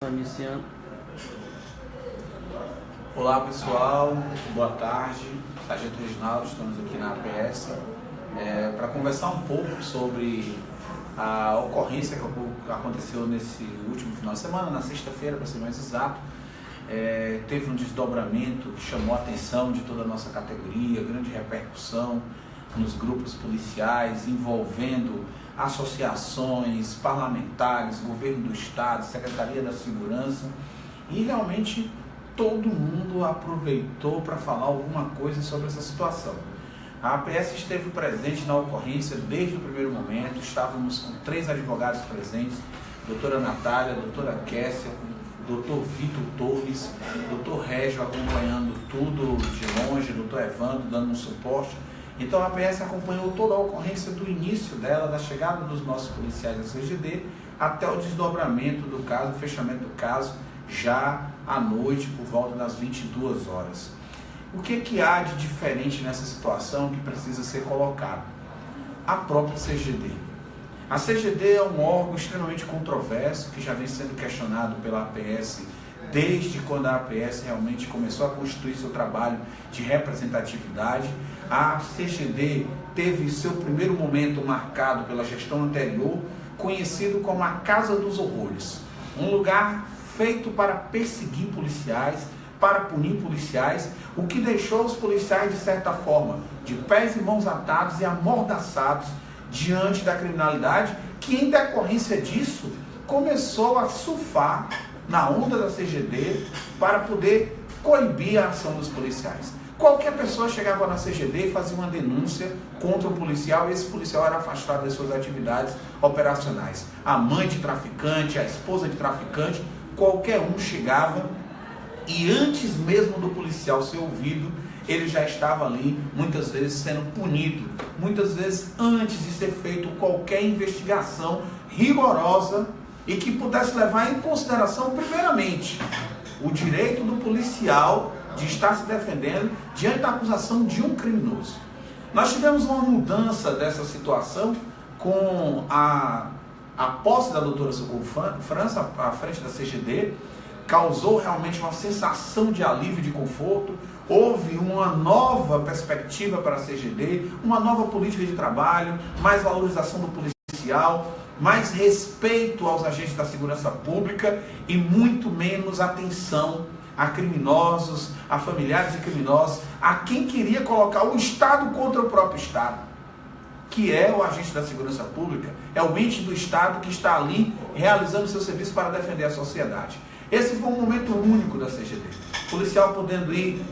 Iniciando. Olá pessoal, boa tarde, Sargento Reginaldo, estamos aqui na APS para conversar um pouco sobre a ocorrência que aconteceu nesse último final de semana, na sexta-feira para ser mais exato. Teve um desdobramento que chamou a atenção de toda a nossa categoria, grande repercussão nos grupos policiais, envolvendo associações, parlamentares, governo do estado, Secretaria da Segurança, e realmente todo mundo aproveitou para falar alguma coisa sobre essa situação. A APS esteve presente na ocorrência desde o primeiro momento, estávamos com 3 advogados presentes, doutora Natália, doutora Kessia, doutor Vitor Torres, doutor Régio acompanhando tudo de longe, doutor Evandro dando um suporte. Então a APS acompanhou toda a ocorrência do início dela, da chegada dos nossos policiais da CGD, até o desdobramento do caso, o fechamento do caso, já à noite, por volta das 22 horas. O que há de diferente nessa situação que precisa ser colocado? A própria CGD. A CGD é um órgão extremamente controverso, que já vem sendo questionado pela APS desde quando a APS realmente começou a constituir seu trabalho de representatividade. A CGD teve seu primeiro momento marcado pela gestão anterior, conhecido como a Casa dos Horrores, um lugar feito para perseguir policiais, para punir policiais, o que deixou os policiais, de certa forma, de pés e mãos atados e amordaçados diante da criminalidade, que em decorrência disso começou a surfar na onda da CGD para poder coibir a ação dos policiais. Qualquer pessoa chegava na CGD e fazia uma denúncia contra o policial e esse policial era afastado das suas atividades operacionais. A mãe de traficante, a esposa de traficante, qualquer um chegava e antes mesmo do policial ser ouvido, ele já estava ali, muitas vezes sendo punido, muitas vezes antes de ser feito qualquer investigação rigorosa e que pudesse levar em consideração, primeiramente, o direito do policial de estar se defendendo diante da acusação de um criminoso. Nós tivemos uma mudança dessa situação com a posse da doutora Socorro França à frente da CGD, causou realmente uma sensação de alívio e de conforto. Houve uma nova perspectiva para a CGD, uma nova política de trabalho, mais valorização do policial, mais respeito aos agentes da segurança pública e muito menos atenção a criminosos, a familiares de criminosos, a quem queria colocar o Estado contra o próprio Estado, que é o agente da segurança pública, é o ente do Estado que está ali realizando seu serviço para defender a sociedade. Esse foi um momento único da CGD. O policial podendo ir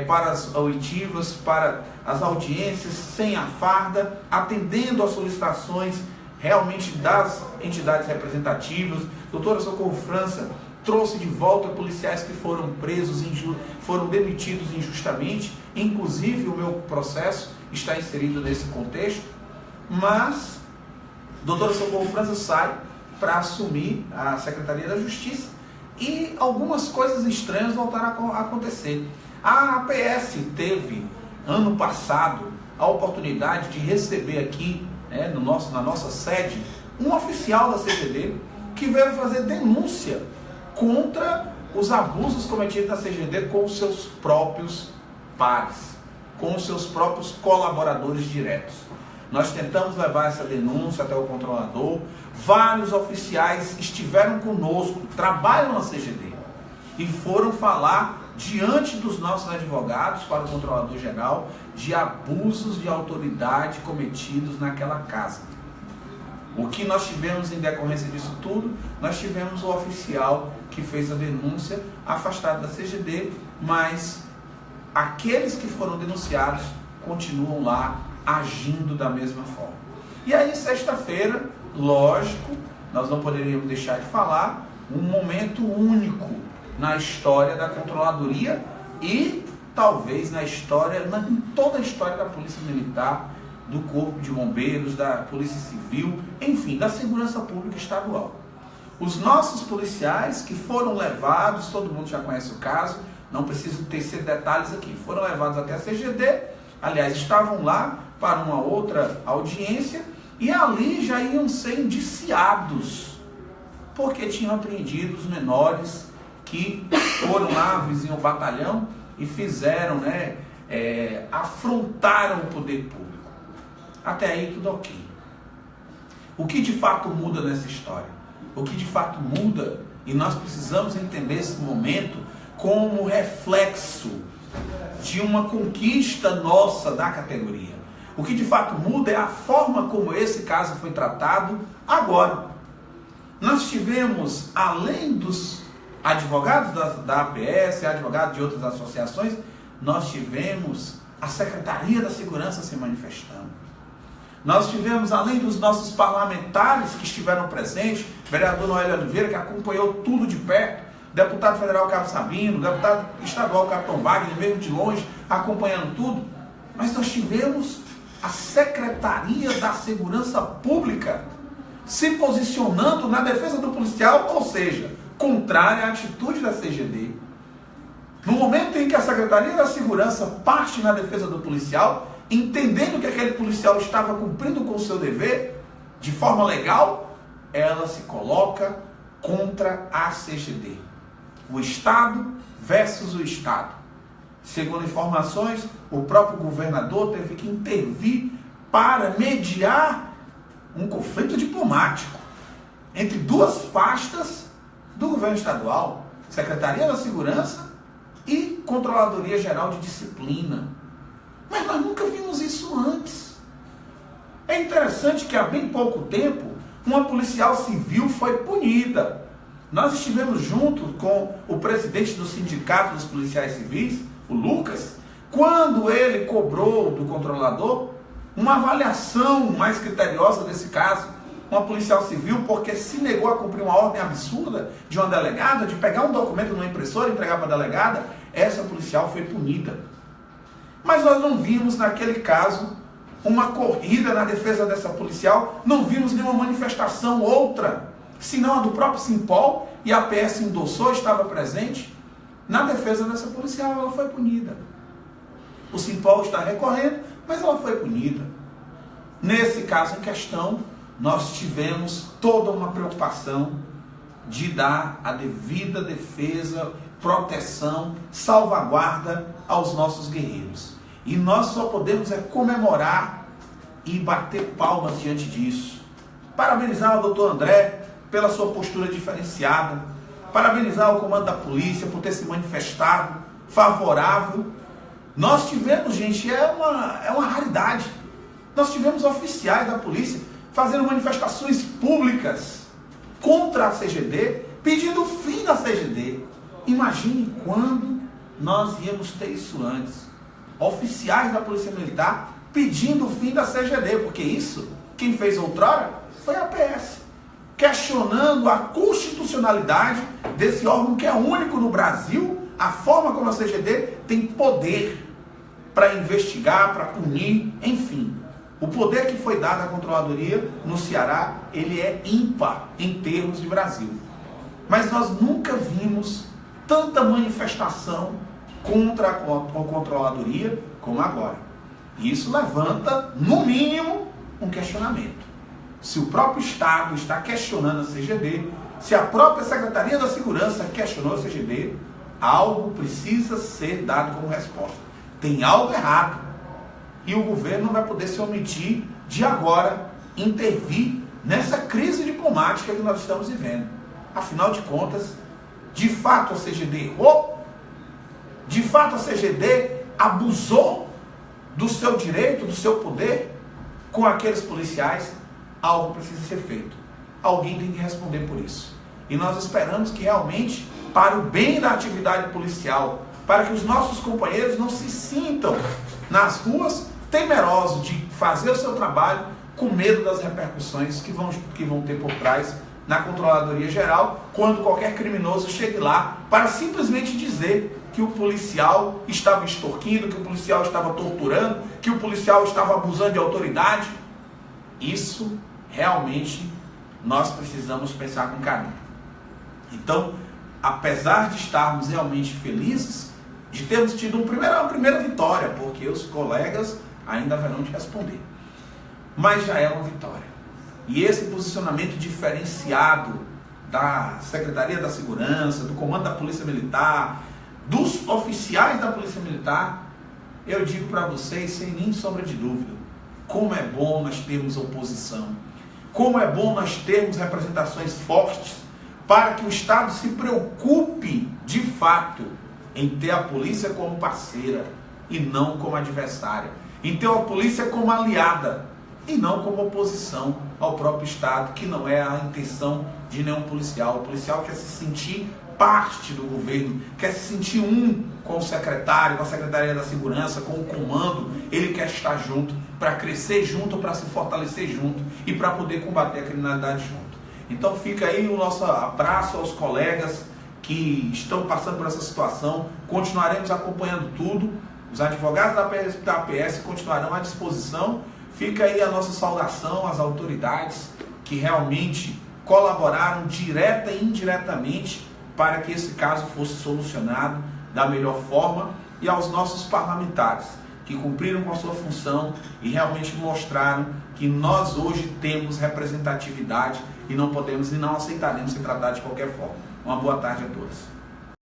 para as oitivas, para as audiências, sem a farda, atendendo às solicitações realmente das entidades representativas. Doutora Socorro França trouxe de volta policiais que foram presos, foram demitidos injustamente. Inclusive o meu processo está inserido nesse contexto. Mas doutora Socorro França sai para assumir a Secretaria da Justiça e algumas coisas estranhas voltaram a acontecer. A APS teve, ano passado, a oportunidade de receber aqui, na nossa sede, um oficial da CGD que veio fazer denúncia contra os abusos cometidos na CGD com os seus próprios pares, com os seus próprios colaboradores diretos. Nós tentamos levar essa denúncia até o controlador, vários oficiais estiveram conosco, trabalham na CGD, e foram falar diante dos nossos advogados para o controlador geral de abusos de autoridade cometidos naquela casa. O que nós tivemos em decorrência disso tudo? Nós tivemos o oficial que fez a denúncia afastado da CGD, mas aqueles que foram denunciados continuam lá agindo da mesma forma. E aí, sexta-feira, lógico, nós não poderíamos deixar de falar, um momento único na história da controladoria e talvez em toda a história da Polícia Militar, do Corpo de Bombeiros, da Polícia Civil, enfim, da Segurança Pública Estadual. Os nossos policiais que foram levados, todo mundo já conhece o caso, não preciso tecer detalhes aqui, foram levados até a CGD, aliás, estavam lá para uma outra audiência e ali já iam ser indiciados porque tinham apreendido os menores que foram lá, vizinho ao batalhão, e fizeram, afrontaram o poder público. Até aí tudo ok. O que de fato muda nessa história? O que de fato muda, e nós precisamos entender esse momento como reflexo de uma conquista nossa da categoria. O que de fato muda é a forma como esse caso foi tratado agora. Nós tivemos, além dos advogados da APS, advogados de outras associações, nós tivemos a Secretaria da Segurança se manifestando. Nós tivemos, além dos nossos parlamentares que estiveram presentes, o vereador Noélio Oliveira, que acompanhou tudo de perto, deputado federal Carlos Sabino, deputado estadual Capitão Wagner, mesmo de longe, acompanhando tudo. Mas nós tivemos a Secretaria da Segurança Pública se posicionando na defesa do policial, ou seja, contrária à atitude da CGD. No momento em que a Secretaria da Segurança parte na defesa do policial, entendendo que aquele policial estava cumprindo com o seu dever, de forma legal, ela se coloca contra a CGD. O Estado versus o Estado. Segundo informações, o próprio governador teve que intervir para mediar um conflito diplomático entre duas pastas do governo estadual, Secretaria da Segurança e Controladoria Geral de Disciplina. Mas nós nunca vimos isso antes. É interessante que há bem pouco tempo, uma policial civil foi punida. Nós estivemos juntos com o presidente do Sindicato dos Policiais Civis, o Lucas, quando ele cobrou do controlador uma avaliação mais criteriosa desse caso. Uma policial civil, porque se negou a cumprir uma ordem absurda de uma delegada, de pegar um documento numa impressora e entregar para a delegada, essa policial foi punida. Mas nós não vimos naquele caso uma corrida na defesa dessa policial, não vimos nenhuma manifestação outra, senão a do próprio Simpol, e a PS endossou, estava presente, na defesa dessa policial. Ela foi punida. O Simpol está recorrendo, mas ela foi punida. Nesse caso em questão, nós tivemos toda uma preocupação de dar a devida defesa, proteção, salvaguarda aos nossos guerreiros. E nós só podemos comemorar e bater palmas diante disso. Parabenizar o doutor André pela sua postura diferenciada. Parabenizar o comando da polícia por ter se manifestado favorável. Nós tivemos, gente, é uma raridade. Nós tivemos oficiais da polícia fazendo manifestações públicas contra a CGD, pedindo o fim da CGD. Imagine quando nós íamos ter isso antes. Oficiais da Polícia Militar pedindo o fim da CGD, porque isso, quem fez outrora, foi a PS. Questionando a constitucionalidade desse órgão que é único no Brasil, a forma como a CGD tem poder para investigar, para punir, enfim. O poder que foi dado à controladoria no Ceará, ele é ímpar em termos de Brasil. Mas nós nunca vimos tanta manifestação contra a controladoria como agora. E isso levanta, no mínimo, um questionamento. Se o próprio Estado está questionando a CGD, se a própria Secretaria da Segurança questionou a CGD, algo precisa ser dado como resposta. Tem algo errado. E o governo não vai poder se omitir de agora intervir nessa crise diplomática que nós estamos vivendo. Afinal de contas, de fato a CGD errou? De fato a CGD abusou do seu direito, do seu poder com aqueles policiais? Algo precisa ser feito. Alguém tem que responder por isso. E nós esperamos que realmente, para o bem da atividade policial, para que os nossos companheiros não se sintam nas ruas temerosos de fazer o seu trabalho com medo das repercussões que vão ter por trás na Controladoria Geral, quando qualquer criminoso chegue lá para simplesmente dizer que o policial estava extorquindo, que o policial estava torturando, que o policial estava abusando de autoridade. Isso realmente nós precisamos pensar com carinho. Então, apesar de estarmos realmente felizes de termos tido uma primeira vitória, porque os colegas ainda haverão de responder, mas já é uma vitória. E esse posicionamento diferenciado da Secretaria da Segurança, do Comando da Polícia Militar, dos oficiais da Polícia Militar, eu digo para vocês, sem nem sombra de dúvida, como é bom nós termos oposição, como é bom nós termos representações fortes, para que o Estado se preocupe, de fato, em ter a polícia como parceira e não como adversária, em ter a polícia como aliada e não como oposição ao próprio Estado, que não é a intenção de nenhum policial. O policial quer se sentir parte do governo, quer se sentir com o secretário, com a Secretaria da Segurança, com o comando. Ele quer estar junto, para crescer junto, para se fortalecer junto e para poder combater a criminalidade junto. Então fica aí o nosso abraço aos colegas que estão passando por essa situação. Continuaremos acompanhando tudo. Os advogados da APS continuarão à disposição. Fica aí a nossa saudação às autoridades que realmente colaboraram direta e indiretamente para que esse caso fosse solucionado da melhor forma, e aos nossos parlamentares que cumpriram com a sua função e realmente mostraram que nós hoje temos representatividade e não podemos e não aceitaremos ser tratados de qualquer forma. Uma boa tarde a todos.